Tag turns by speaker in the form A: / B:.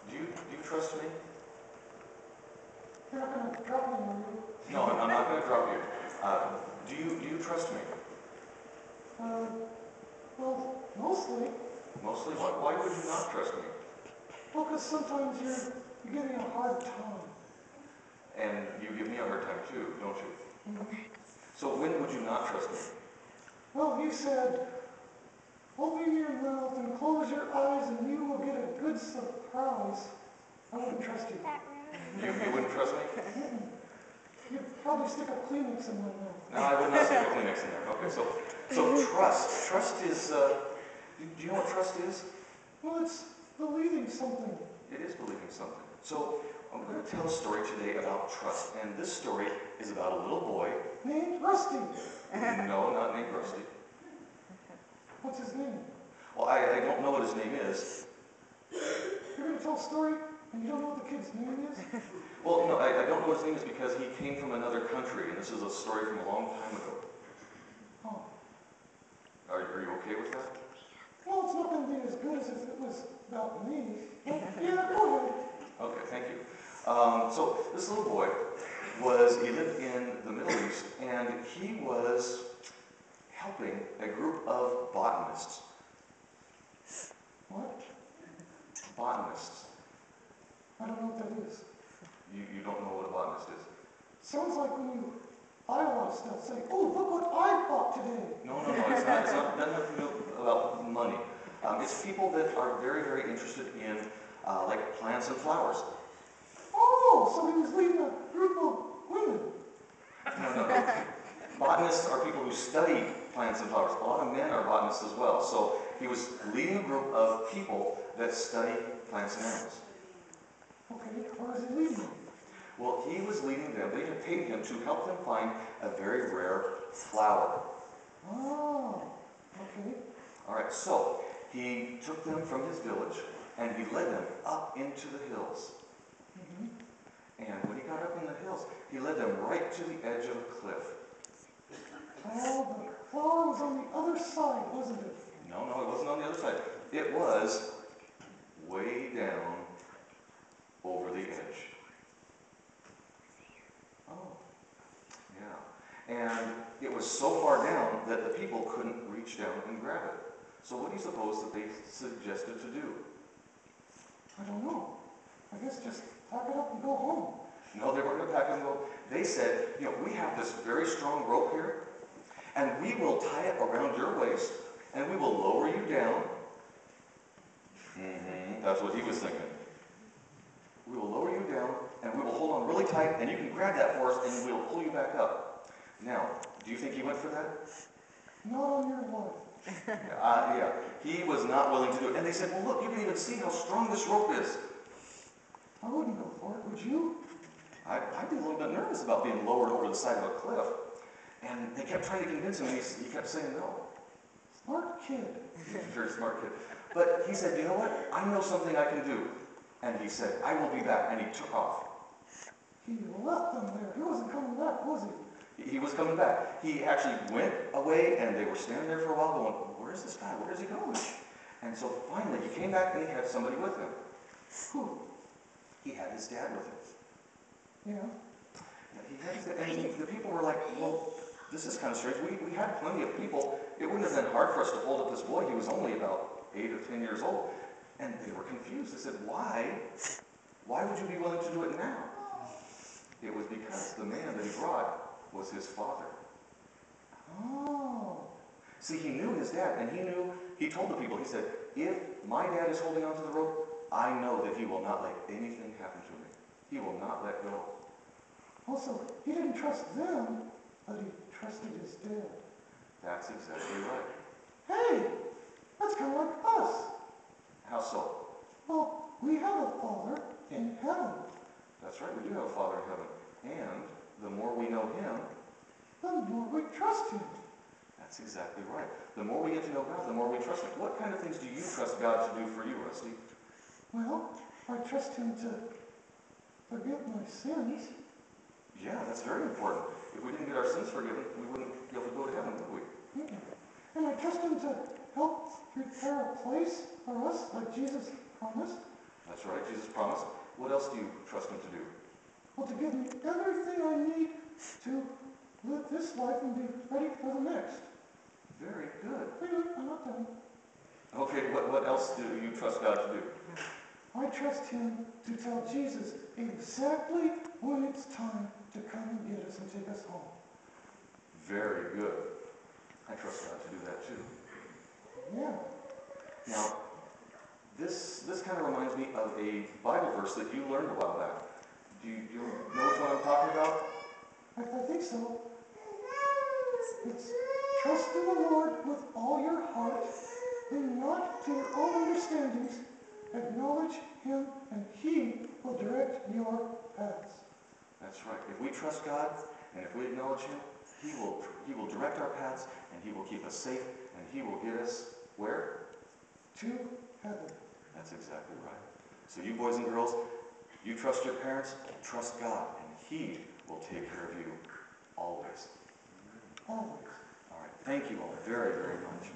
A: Do you trust me?
B: You're not going to drop me, are you?
A: No, I'm not going to drop you. Do you trust me?
B: Well, mostly.
A: Mostly? Why would you not trust me?
B: Well, because sometimes you're giving a hard time.
A: And you give me a hard time too, don't you?
B: Mm-hmm.
A: So when would you not trust me?
B: Well, you said, open your mouth and close your eyes and you will get a good surprise. I wouldn't trust you.
A: You wouldn't trust me?
B: Mm-mm. You'd probably stick a Kleenex in my mouth.
A: No, I would not stick a Kleenex in there. Okay, so trust. Trust is, do you know what trust is?
B: Well, it's believing something.
A: It is believing something. So I'm going to tell a story today about trust. And this story is about a little boy.
B: Named Rusty.
A: No, not named Rusty.
B: What's his name?
A: Well, I don't know what his name is.
B: You're going to tell a story and you don't know what the kid's name is?
A: Well, no, I don't know what his name is because he came from another country, and this is a story from a long time ago.
B: Oh.
A: Are you okay with that?
B: Well, it's not going to be as good as if it was about me. But yeah, go ahead.
A: Okay, thank you. So this little boy he lived in the Middle East, and he was helping a group of botanists.
B: What?
A: Botanists.
B: I don't know what that is.
A: You don't know what a botanist is?
B: Sounds like when you buy a lot of stuff, say, oh, look what I bought today.
A: No, it's not. It doesn't have to do about money. It's people that are very, very interested in like plants and flowers.
B: Oh, so he was leading a group of women.
A: No. Botanists are people who study plants and flowers. A lot of men are botanists as well. So he was leading a group of people that study plants and animals.
B: Okay, where is he leading them?
A: Well, he was leading them. They had paid him to help them find a very rare flower.
B: Oh, okay.
A: All right, so he took them from his village and he led them up into the hills.
B: Mm-hmm.
A: And when he got up in the hills, he led them right to the edge of a cliff.
B: Oh, the flower was on the other side, wasn't it?
A: No, it wasn't on the other side. It was way down over the edge.
B: Oh.
A: Yeah. And it was so far down that the people couldn't reach down and grab it. So what do you suppose that they suggested to do?
B: I don't know. I guess just pack it up and go home.
A: No, they weren't going to pack it and go. They said, we have this very strong rope here, and we will tie it around your waist, and we will lower you down. That's what he was thinking. We will lower you down, and we will hold on really tight, and you can grab that for us, and we will pull you back up. Now, do you think he went for that?
B: Not on your life.
A: Yeah. He was not willing to do it. And they said, well, look, you can even see how strong this rope is.
B: I wouldn't go for it, would you?
A: I'd be a little bit nervous about being lowered over the side of a cliff. And they kept trying to convince him, and he kept saying no.
B: Smart kid.
A: He's a very smart kid. But he said, you know what? I know something I can do. And he said, I will be back. And he took off.
B: He left them there. He wasn't coming back, was he?
A: He was coming back. He actually went away, and they were standing there for a while going, where's this guy? Where's he going? And so finally, he came back, and he had somebody with him.
B: Who?
A: He had his dad with him.
B: Yeah.
A: And the people were like, well, this is kind of strange. We had plenty of people. It wouldn't have been hard for us to hold up this boy. He was only about 8 or 10 years old. And they were confused. They said, why? Why would you be willing to do it now? It was because the man that he brought was his father.
B: Oh.
A: See, he knew his dad, and he told the people, he said, if my dad is holding onto the rope, I know that he will not let anything happen to me. He will not let go.
B: Also, he didn't trust them, but he trusted his dad.
A: That's exactly right.
B: Hey, that's kind of like us.
A: How so?
B: Well, we have a Father in heaven.
A: That's right, we do have a Father in heaven. And the more we know him,
B: the more we trust him.
A: That's exactly right. The more we get to know God, the more we trust him. What kind of things do you trust God to do for you, Rusty?
B: Well, I trust him to forgive my sins.
A: Yeah, that's very important. If we didn't get our sins forgiven, we wouldn't be able to go to heaven, would we?
B: And I trust him to help prepare a place for us, like Jesus promised.
A: That's right, Jesus promised. What else do you trust him to do?
B: Well, to give me everything I need to live this life and be ready for the next.
A: Very good.
B: Wait, look, I'm not done.
A: Okay, what else do you trust God to do?
B: I trust him to tell Jesus exactly when it's time to come and get us and take us home.
A: Very good. I trust God to do that too.
B: Yeah.
A: Now, this kind of reminds me of a Bible verse that you learned a while back. Do you know which one I'm talking about?
B: I think so. It's trust in the Lord with all your heart, lean not to your own understandings, acknowledge him, and he will direct your paths.
A: That's right. If we trust God and if we acknowledge him, he will direct our paths and he will keep us safe and he will get us where?
B: To heaven.
A: That's exactly right. So you boys and girls, you trust your parents, trust God, and he will take care of you always.
B: Always.
A: All right. Thank you all very, very much.